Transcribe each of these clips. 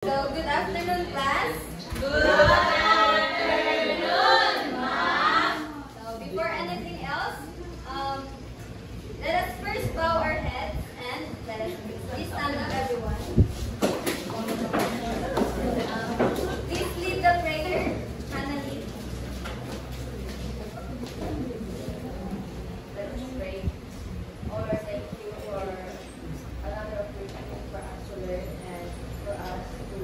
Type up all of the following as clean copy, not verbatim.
So, good afternoon, class. Good afternoon, ma'am. So, before anything else, let us first bow our heads and let us please stand up, everyone. Please lead the prayer, Hannah Lee. Let us pray. Lord, thank you for another opportunity for us to learn and for us to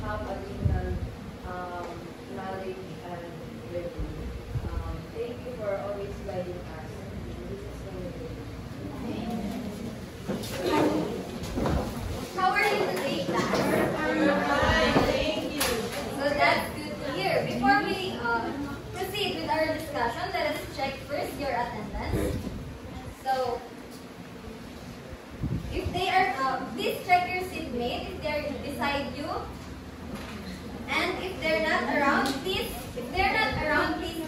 have additional knowledge and learning. Thank you for always guiding us. In Jesus' name we pray. How are you today, class? Thank you. So that's good to hear. Before we proceed with our discussion, let us check first your attendance. So, if they are, please check your seatmate if they're beside you. And if they're not around, please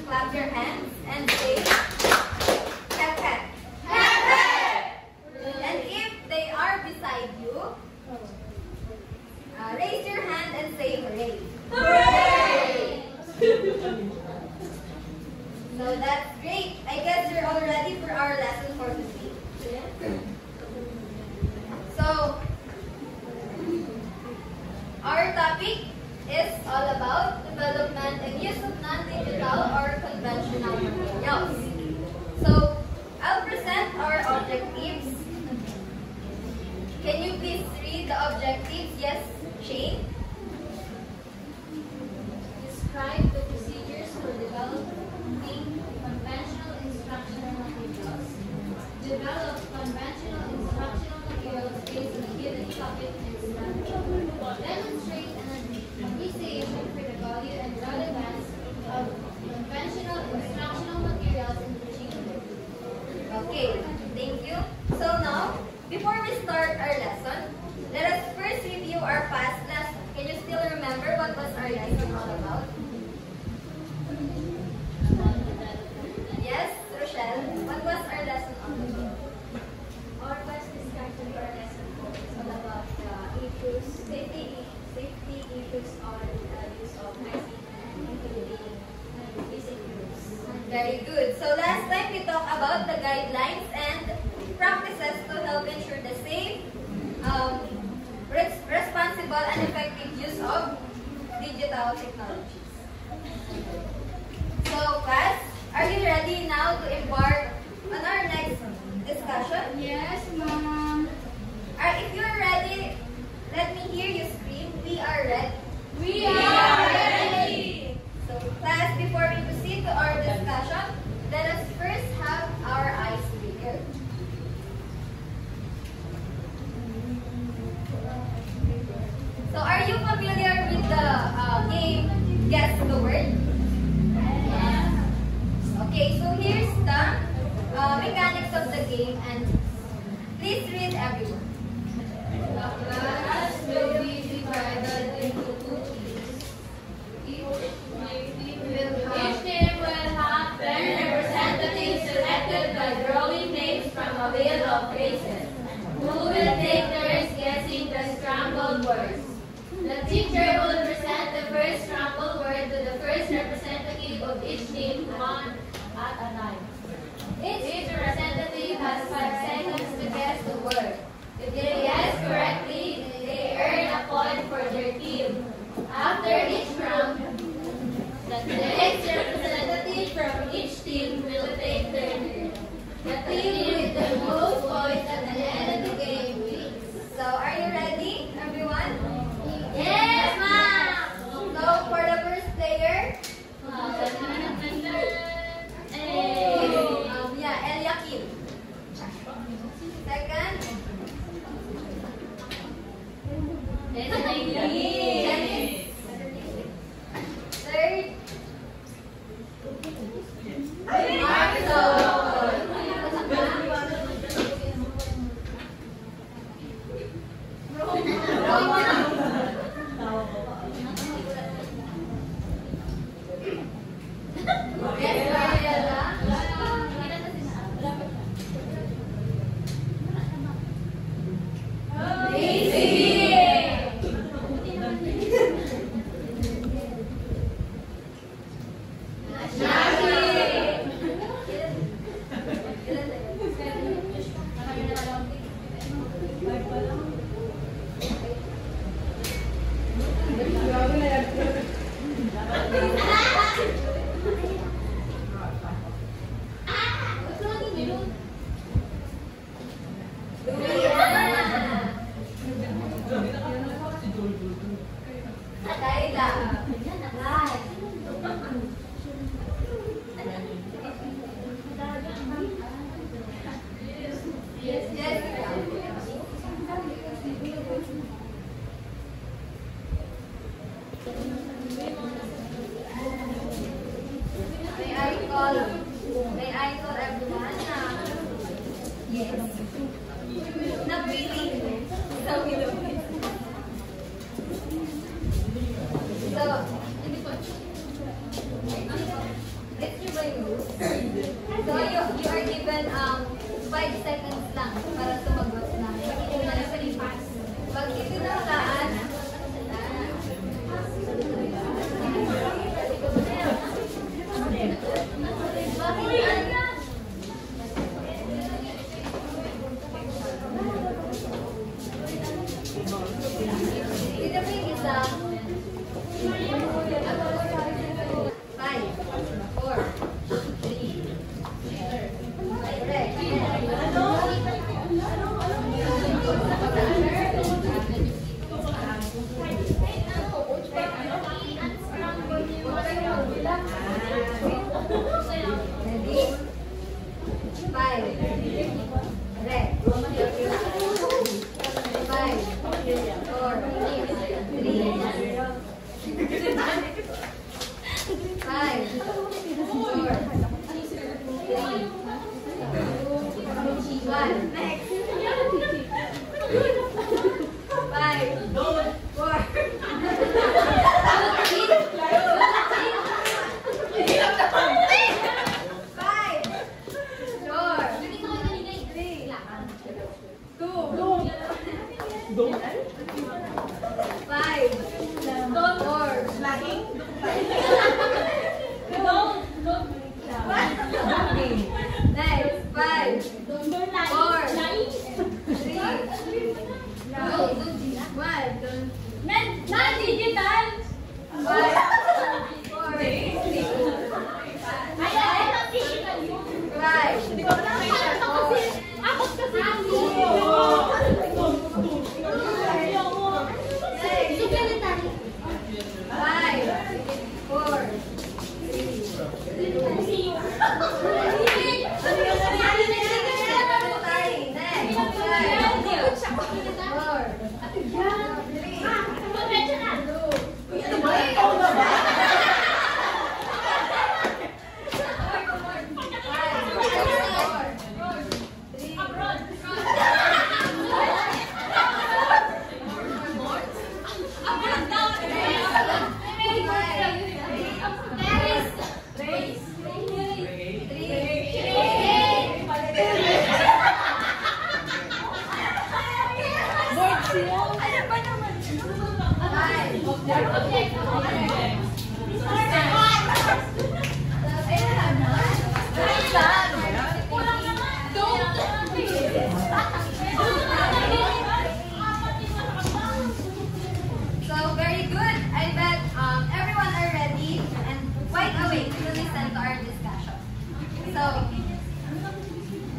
clap your hands and say, "Cat cat." And if they are beside you, raise your hand and say hooray. Hooray! So that's great. I guess you're all ready for our lesson for today. So, our topic is all about development and use of non-digital or conventional materials. So, I'll present our objectives. Can you please read the objectives? Yes, Shane? Describe the procedures for developing conventional instructional materials. Develop conventional instructional materials based on a given topic and strategy. Demonstrate an appreciation for the value and relevance of conventional instructional materials in teaching. Okay, thank you. So now, before we start our lesson, let us first review our past lesson. Can you still remember what was our lesson all about? Yes, Rochelle, what was our lesson all about? Our past discussion for our lesson is all about the safety issues on the use of ICT, including basic rules. Very good. So last time we talked about the guidelines and practices to help ensure the safe, responsible, and effective use of digital technologies. So class, are you ready now to embark on our next discussion? Yes, Mom. If you are ready, let me hear you scream, "We are ready." We are ready. So class, before we proceed to our discussion, let us first have our icebreaker. So are you familiar with the game Guess the Word? Yes. Okay, so here's the mechanics of the game, and please read everyone. The class will be divided into two teams. Each team will have 10 representatives selected by drawing names from a wheel of phrases, who will take turns guessing the scrambled words. The teacher will present the first scrambled word to the first representative of each team, one at a time. Each representative has 5 seconds to guess the word. If they guess correctly, they earn a point for their team. After each round, the next representative from each team will take their turn. The team with the most points at the end of the game wins. So are you ready, everyone? Yes, ma'am! So for the first player, Eliakim. Second, May I call everyone? Yes. Napili. So, let's review rules. So, you are given 5 seconds lang para sumagot na. Pag itinulaan,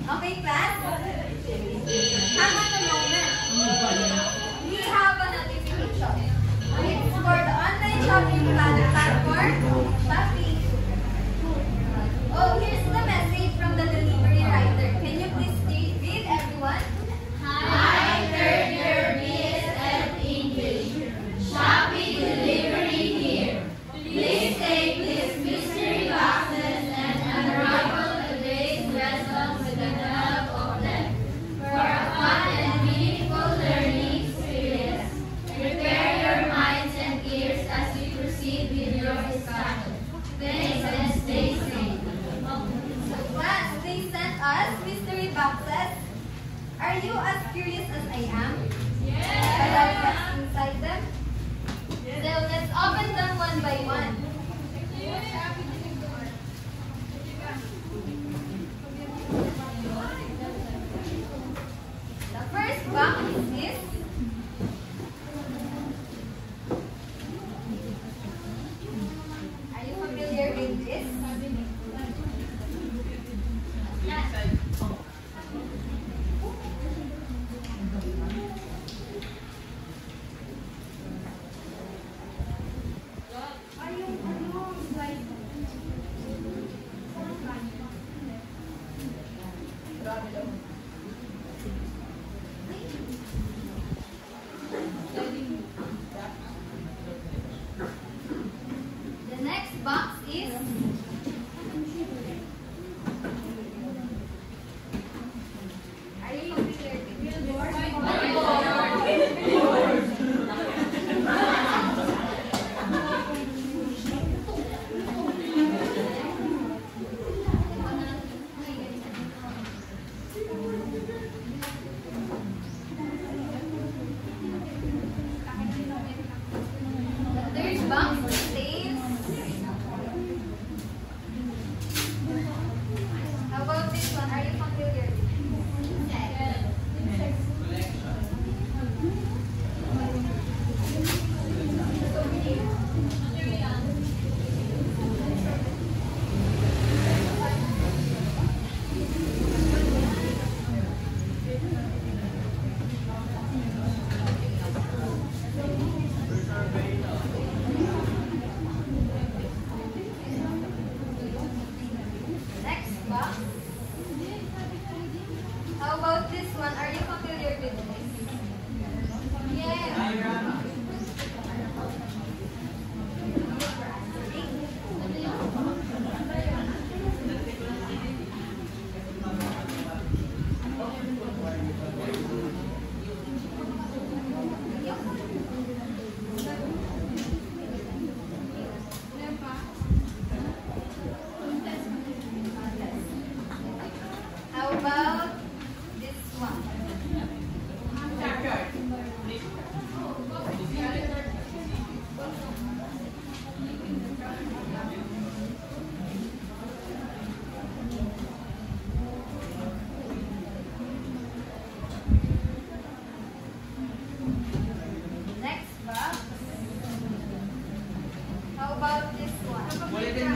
okay, class? Hang on a moment. We have a notification. It's for the online shopping platform, Shopee. Oh, here's the message from the delivery writer. Can you please read, everyone? Hi, third year BSF English. Shopee delivery here. Please take these mystery boxes and unravel today's lesson with the help of them. For a fun and meaningful learning experience, prepare your minds and ears as we proceed with your discussion. Thanks and stay safe. Class, they sent us mystery boxes. Are you as curious as I am? About what's inside them? So let's open them one by one. The first box is And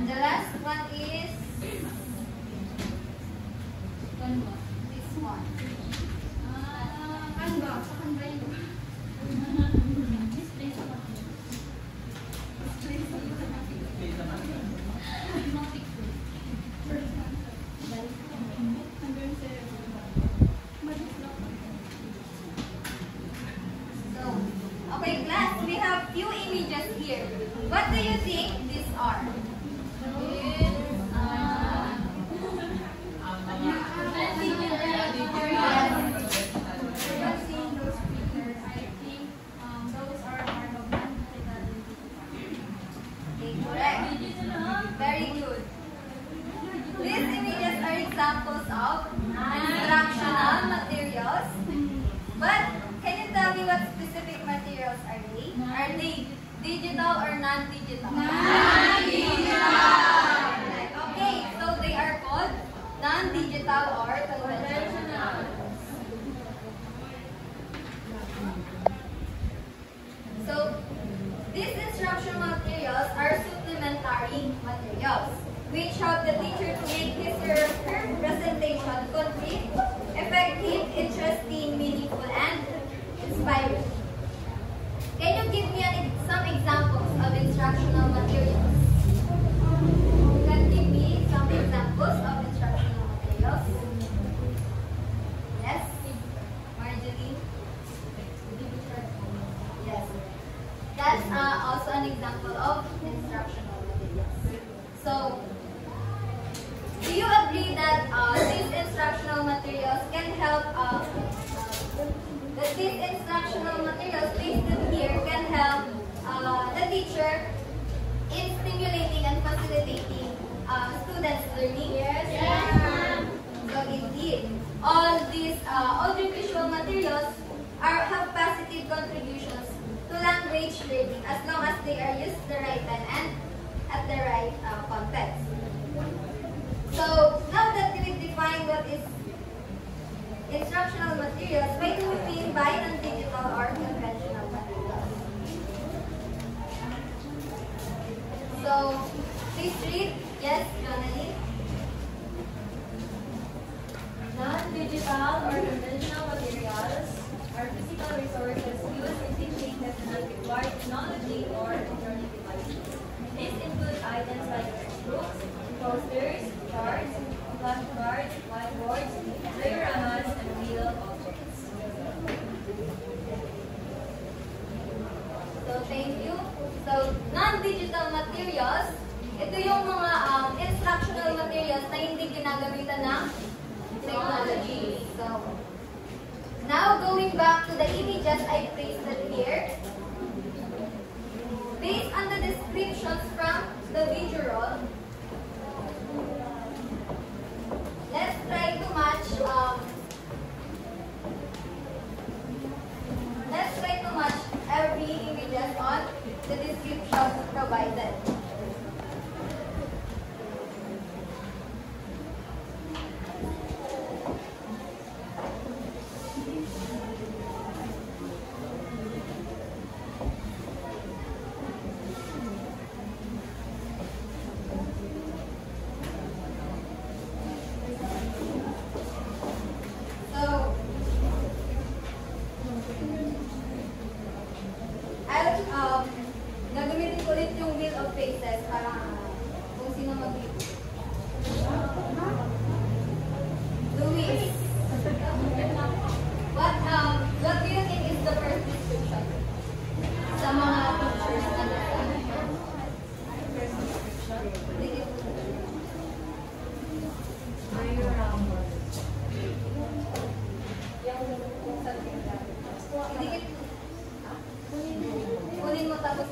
the last one is this one. So, okay, class, we have few images here. What do you think these are? Okay, correct. Very good. These images are examples of instructional materials. But can you tell me what specific materials are they? Are they digital or non-digital? Okay, so they are called non-digital or conventional. So these instructional materials are supplementary materials which help the teacher to make his or her presentation complete, effective, interesting, meaningful, and inspiring. Can you give me some examples of instructional materials? You can give me some examples of instructional materials. Yes? Marjorie? Yes. That's also an example of instructional materials. So, do you agree that these instructional materials can help, that these instructional materials listed here can help the teacher in stimulating and facilitating students' learning? Yes. So indeed, all these audiovisual materials have positive contributions to language learning as long as they are used the right time and at the right context. So now that we've defined what is instructional materials, what do we mean by non-digital or conventional materials? So please read. Yes, Jonathan. Non-digital or conventional materials are physical resources used in teaching that do not require technology or electronic devices. These include items like textbooks, posters, charts, flashcards, whiteboards, dioramas, and real objects. So thank you. So non-digital materials, ito yung mga instructional materials na hindi ginagamitan ng technology. So now going back to the images I pasted here, based on the descriptions from the video roll, let's try to match every images on the descriptions provided. Gagamitin ko ulit yung wheel of faces para kung sino mag-lead. Luis, what do you think is the first description sa mga pictures na nasa? First description. Kunin mo tapos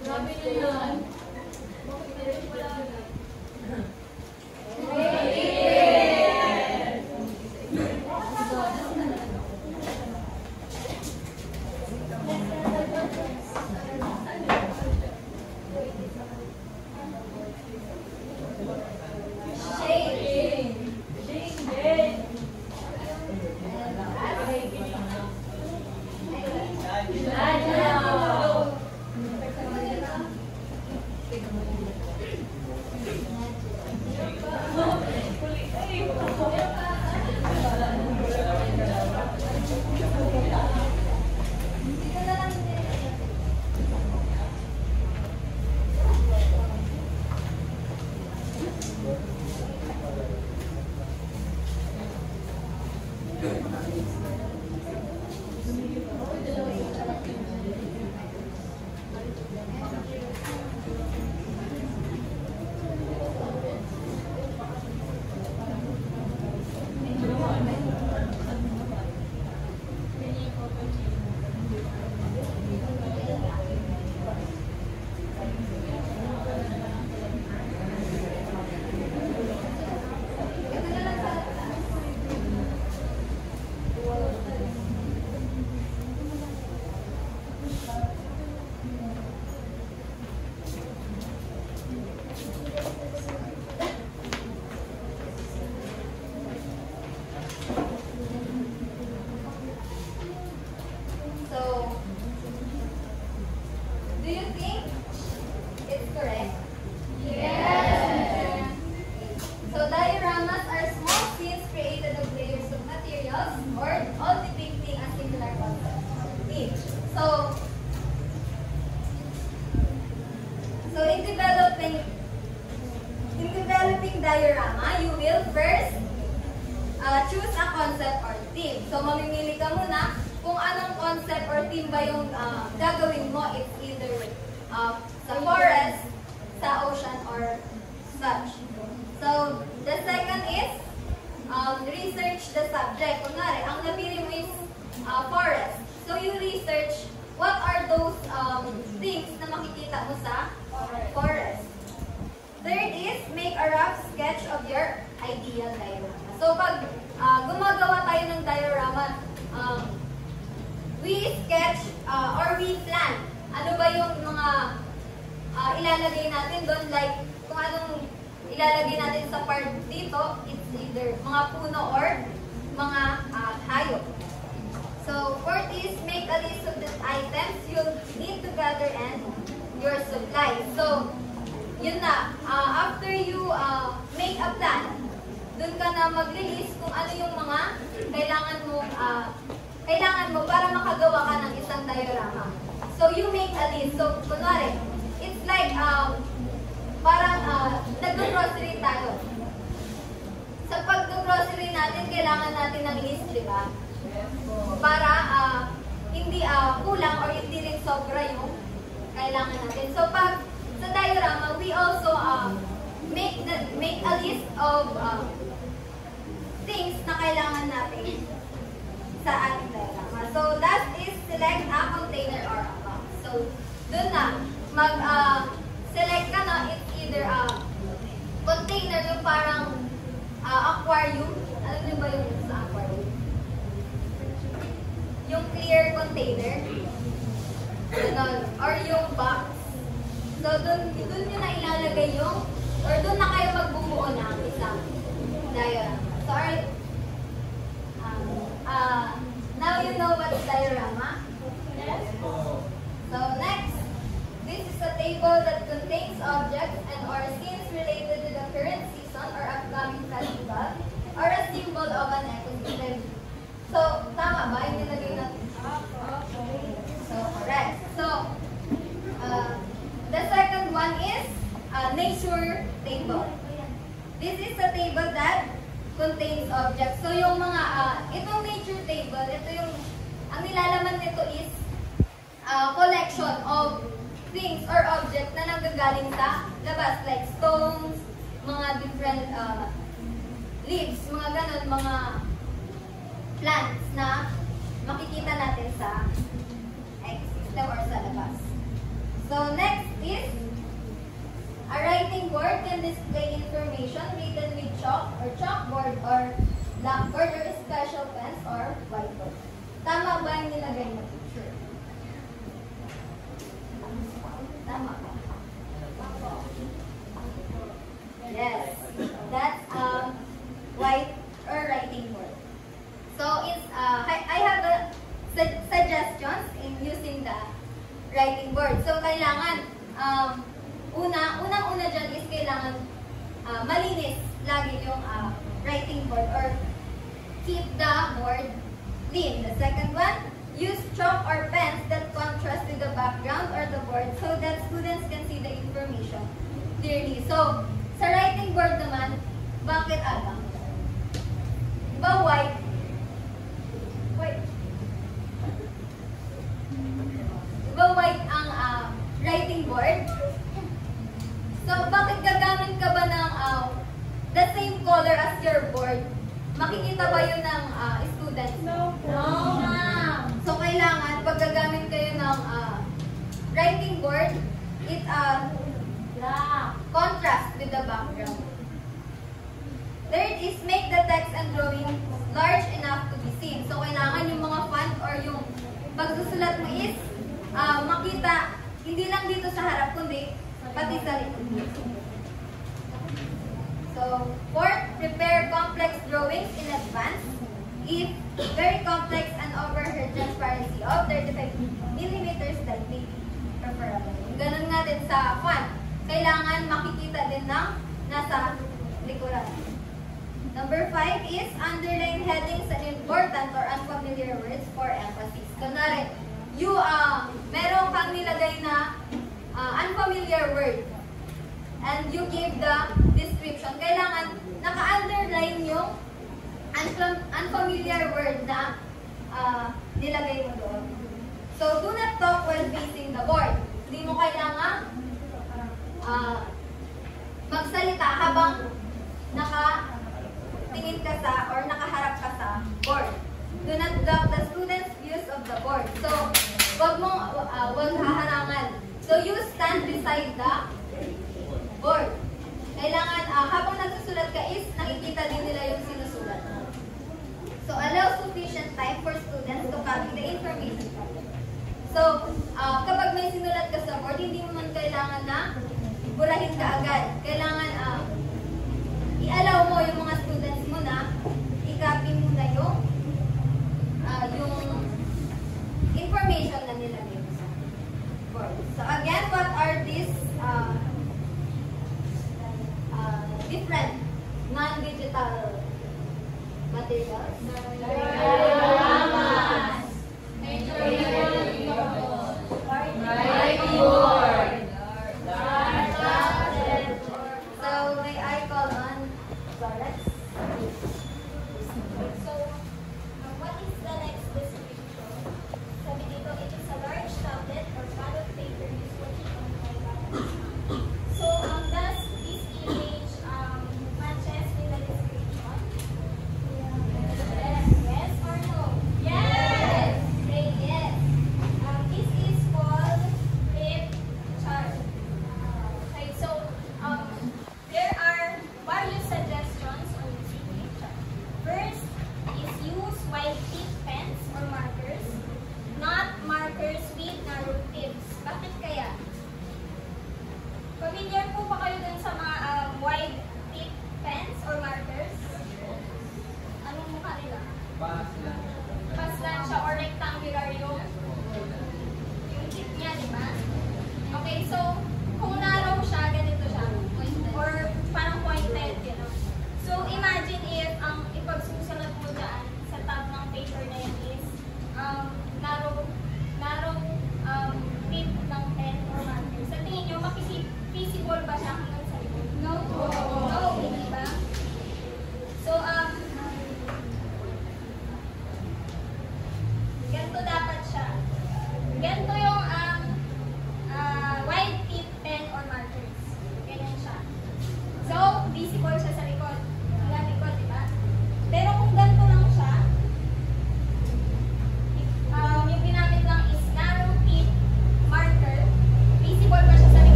Grabe na yan. diorama, you will first choose a concept or theme. So, mamimili ka muna kung anong concept or theme ba yung gagawin mo. It's either sa forest, sa ocean, or such. So, the second is research the subject. Kunwari, ang napili mo is forest. So, you research what are those things na makikita mo sa forest. Third is, make a rough sketch of your ideal diorama. So, pag gumagawa tayo ng diorama, we sketch or we plan. Ano ba yung mga ilalagay natin doon? Like, kung anong ilalagay natin sa part dito, it's either mga puno or mga hayop. So, fourth is, make a list of the items you'll need to gather and your supplies. So, yun na. After you make a plan, dun ka na mag-release kung ano yung mga kailangan mo para makagawa ka ng isang diorama. So, you make a list. So, kunwari, it's like, parang nag-grocery tayo. Sa pag-grocery natin, kailangan natin ng list, di ba? Para hindi kulang or hindi rin sobra yung kailangan natin. So, pag sa diorama, we also make a list of things na kailangan natin sa ating diorama. So, last is select a container or a box. So, dun na, mag-select ka na, it's either a container, yung parang aquarium. Alam niyo ba yung sa aquarium? Yung clear container. Ganun. Or yung box. So, dun nyo na ilalagay yung, or dun na kayo magbubuo ng isang diorama. So, now you know what's diorama? Yes. So, next, this is a table that contains objects and or scenes related to the current season or upcoming festival or a symbol of an ecosystem. So, tama ba yung nilagay natin? So, correct. So, the second one is nature table. This is a table that contains objects. So, yung mga, itong nature table, ito yung, ang nilalaman nito is collection of things or objects na nanggagaling sa labas. Like stones, mga different leaves, mga ganun, mga plants na makikita natin sa writing board. So, kailangan, unang-una dyan is kailangan malinis lagi yung writing board or keep the board clean. The second one, use chalk or pens that contrast with the background or the board so that students can see the information clearly. So, sa writing board naman, bakit Adam? Diba white? White. Diba white ang writing board? So, bakit gagamit ka ba ng the same color as your board? Makikita ba yun ng students? No, ma'am. So, kailangan, pag gagamit kayo ng writing board, it Black. contrast with the background. Third is make the text and drawing large enough to be seen. So, kailangan yung mga font or yung pagsusulat mo is makita, hindi lang dito sa harap, kundi pati sa likod. So, fourth, prepare complex drawings in advance. If very complex and overhead transparency of 35 mm that may be preferable. Ganun nga din sa font. Kailangan makikita din ng nasa likuran. Number 5 is underline headings and important or unfamiliar words for emphasis. Kunwari, meron kang nilagay na unfamiliar word and you give the description. Kailangan naka-underline yung unfamiliar word na nilagay mo doon. So, do not talk while facing the board. Hindi mo kailangan magsalita habang nakatingin ka sa or nakaharap ka sa board. Do not block the students' views of the board. So, wag haharangan. So, you stand beside the board. Kailangan, habang nagsusulat ka is, nakikita din nila yung sinusulat. So, allow sufficient time for students to copy the information. So, kapag may sinulat ka sa board, hindi mo man kailangan na burahin ka agad. Kailangan, i-allow mo yung mga students mo na i-copy mo na yung information na nilagay mo sa board. So, again, what are these different non-digital materials? Dioramas. Writing board. So, may I call on Flores? So, what is the next description? Sabi dito,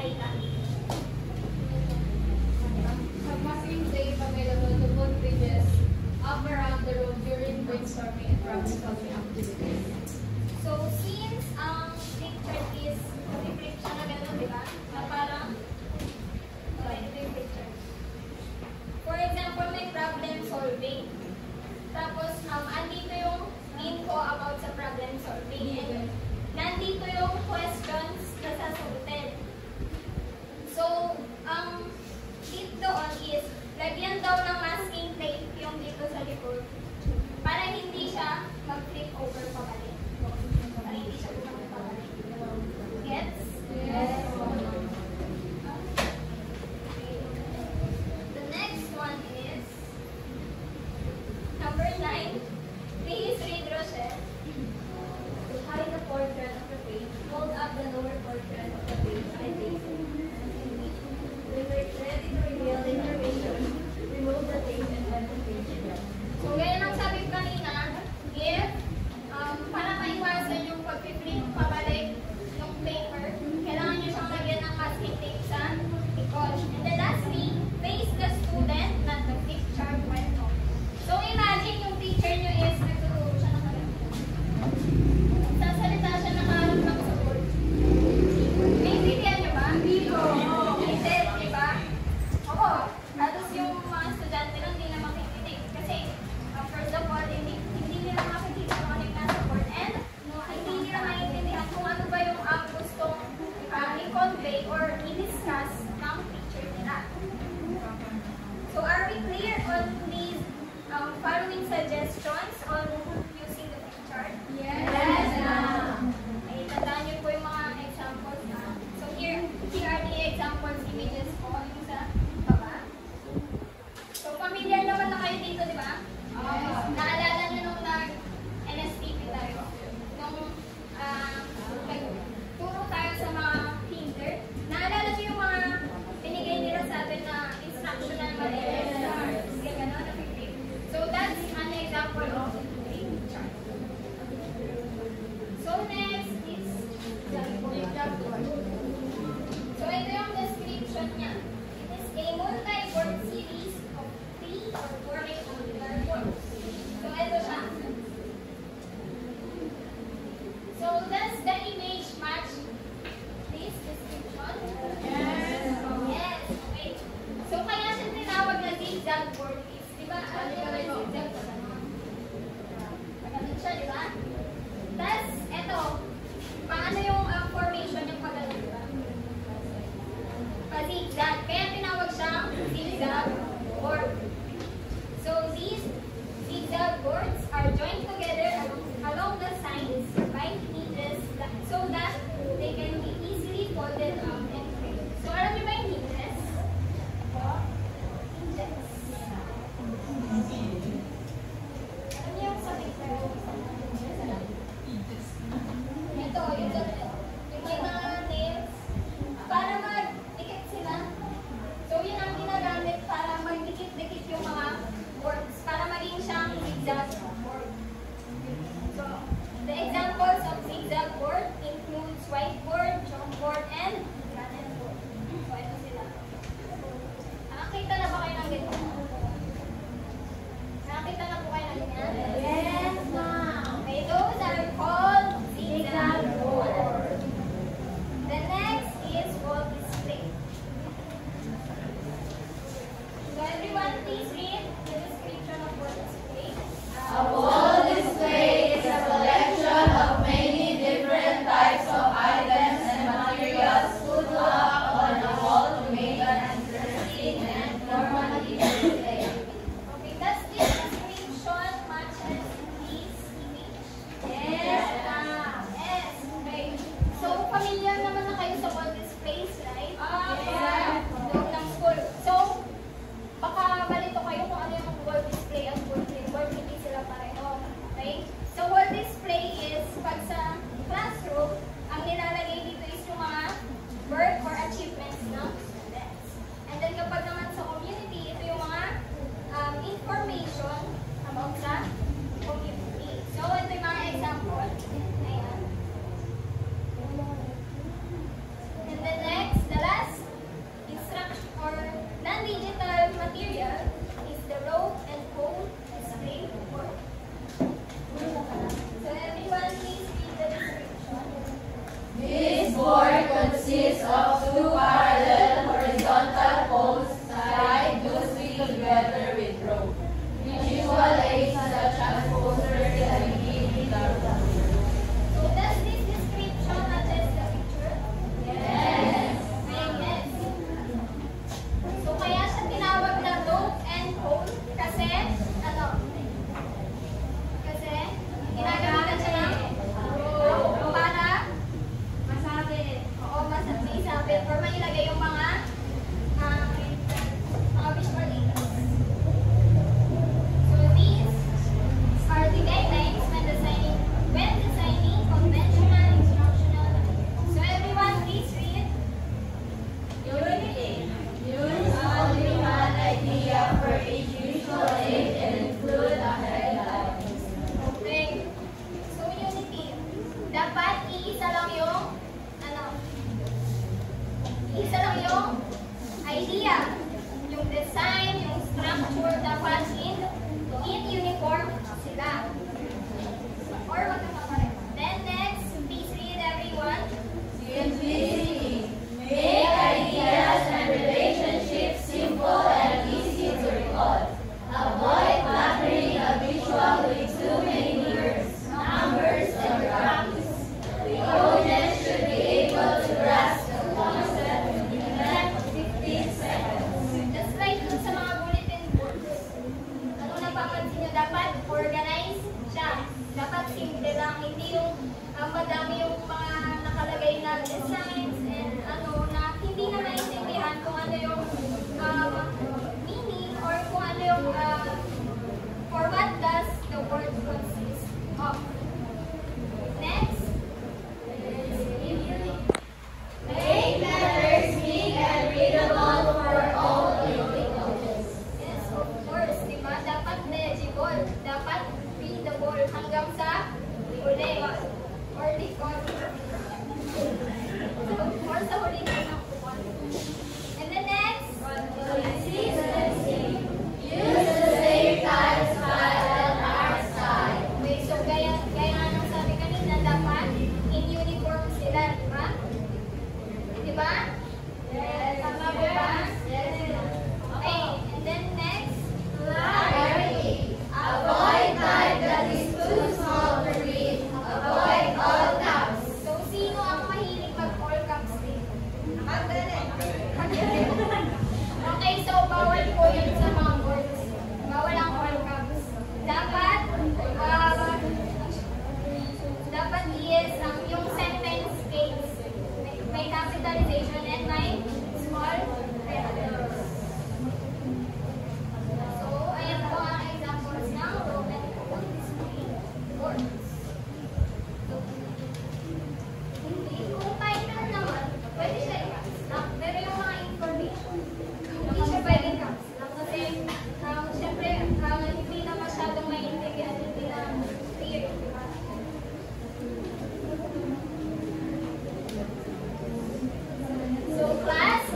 Aida. Have masking tape available to put bridges up around the room during brainstorming and problem solving activities. So, since ang picture is flip siya na gano'n, di ba? Na parang, ito yung picture. For example, may problem solving. Tapos, andito yung info about sa problem solving. And nandito yung questions na sasagutin. So, ang tip doon is, lagyan daw ng masking tape yung dito sa likod para hindi siya mag-flip over pabalik. Para hindi siya bumalik pabalik. Gets? Yes. The next one is number 9. Please read Rochelle. To hide the portion of the page, hold up the lower portion of the page and face it. When we're ready to reveal the information, remove the tape and let the page run. So, ganyan ang sabi ko kanina, if para maiwasan yung pag-flip pabalik ng paper, kailangan nyo siyang lagyan ng masking tape sa likod. And then lastly, face the student, not the picture when no. So, imagine yung teacher nyo is nagtuturo siya ng ganito. Sasalita siya nakaharap lang sa board. Naiintindihan nyo ba? Hindi. Di ba? Oo. Tapos yung mga estudyante lang hindi na makikinig. Kasi, first of all, hindi nila makikita kung ano yung nasa board. And, hindi nila maintindihan kung ano ba yung gustong i-convey or i-discuss ng teacher nila. So, are we clear on these following suggestions on using the picture? Yes, ma'am. Ay, tandaan niyo po yung mga examples na. So, here are the examples images po. Yung sa baba. So, familiar naman na kayo dito, di ba? Naalala niyo nung nag-NSTP tayo? Nung nagturo tayo sa mga kinder. Naalala niyo yung mga binigay nila sa atin na instructional materials? Ganyan, no? So, that's an example of a chart. consists of two parallel horizontal poles tied loosely together with rope. Visual aids such as posters can be done. So does this description attest the picture? Yes. Yes. So kaya siya tinawag na rope and pole kasi ano? Kasi ginagamitan siya ng rope para masabit. Oo, masabit or mailagay yung mga visual aids. So these are the guidelines when designing conventional instructional. So everyone, please read. Unity. Use only one idea for each visual aid and include a headline. Okay. So unity. Dapat iisa lang yung iisa lang yung idea. Yung design, yung structure, dapat in uniform sila. Or magkakapareho. Then next, please read everyone. Simplicity. Make ideas and relationships simple and easy to recall. Avoid cluttering a visual with too many words, numbers, and graphics. The audience should be able to grasp the concept in less than 15 seconds. Just like dun sa mga bulletin boards. Ano napapansin nyo? Dapat organize siya. Dapat simple lang. Hindi yung madami yung mga nakalagay na designs and na hindi na maintindihan kung ano yung meaning or kung ano yung or what does the word consist of. Next. Make letters big and readable for all individuals. Yes, of course, di ba? Dapat legible. Dapat readable hanggang sa huli. Or likod. Or sa huli na ng kupon. And then next. Consistency. Use the same type, style, and art style. Okay, so gaya nga nung sabi kanina, dapat in uniform sila, di ba? Di ba? Yes. Tama po ba? Yes. Okay, and then next. Clarity. Avoid type that is too small to read. Avoid all caps. So, sino ang mahilig mag-all caps din? Okay, so bawal po yun sa mga words. Bawal ang all caps. Dapat, dapat yes, yung sentence case. May capitalization and may small letters. So, ayan po ang examples ng Roman display words. Hindi. Kung title naman, pwede siya i-caps lock. Pero yung mga information, hindi siya pwede caps lock. Kasi, syempre, hindi na masyadong maintindihan, hindi na clear, di ba? So, class,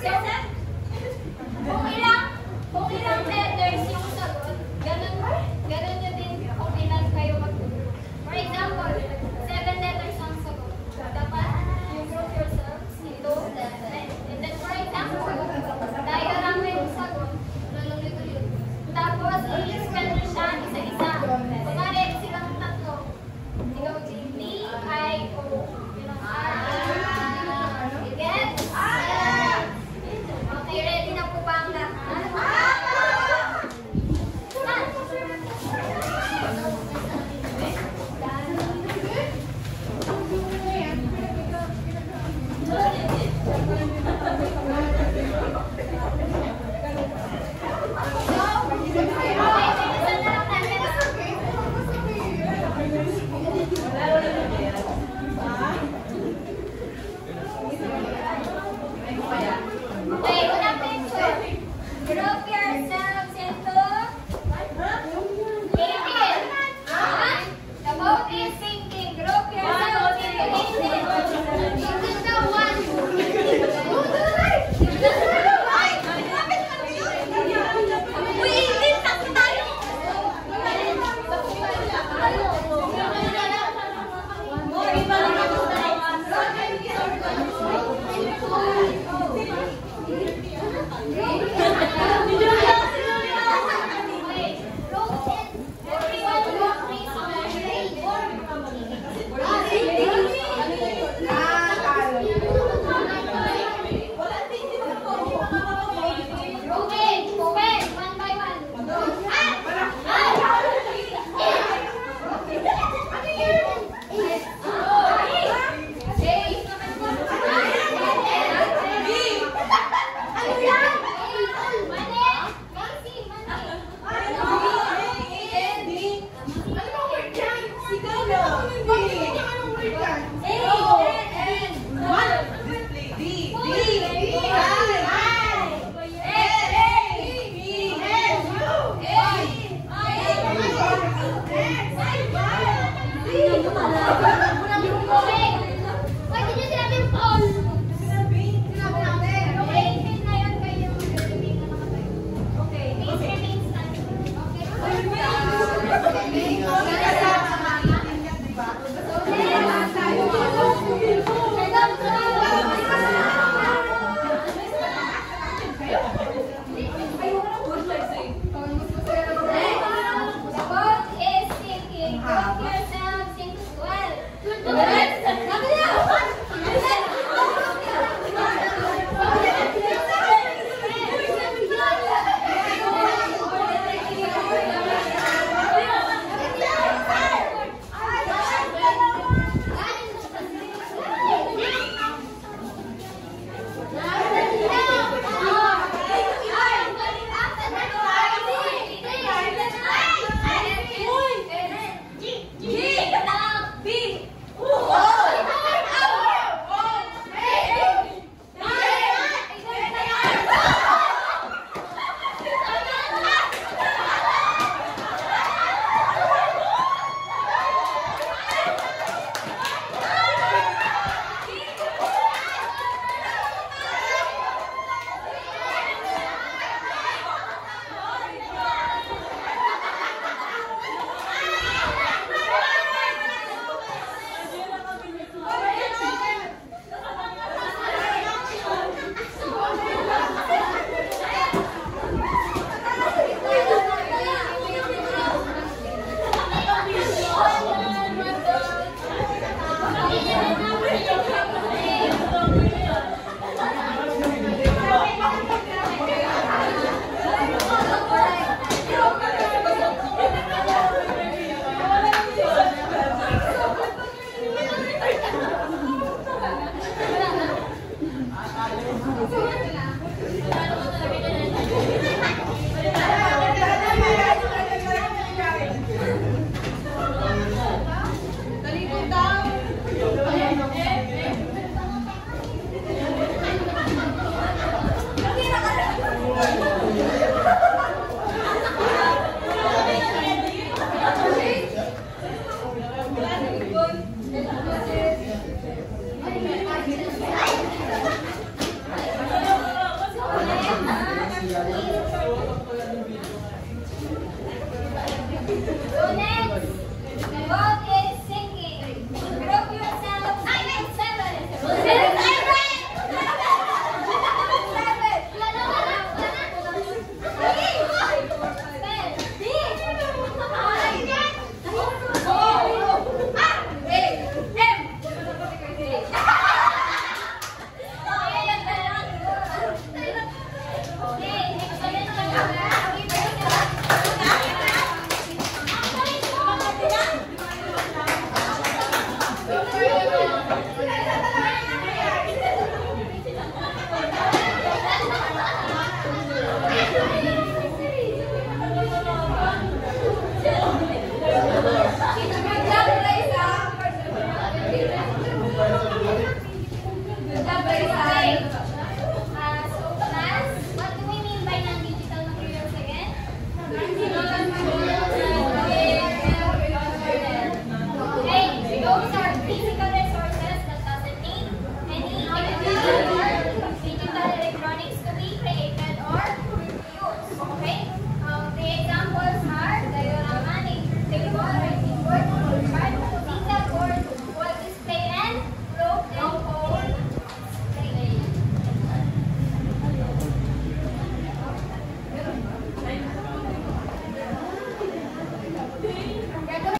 Kung ilang letters yung sagot, ganun nyo din kung ilan kayo mag-group. For example, 7 letters ang sagot. Dapat you group yourselves into 7. And then for example, diagram na yung sagot. Tapos, i-spell nyo siya isa-isa. Kumari, silang tatlo. Ikaw, D, I, O. You get? Okay, ready na po ba ang lahat? Okay, unang picture. Group yourselves into 18. The boat is sinking. Group yourselves into 18. This is the one. Uy, 18! Tapos tayo! Wala.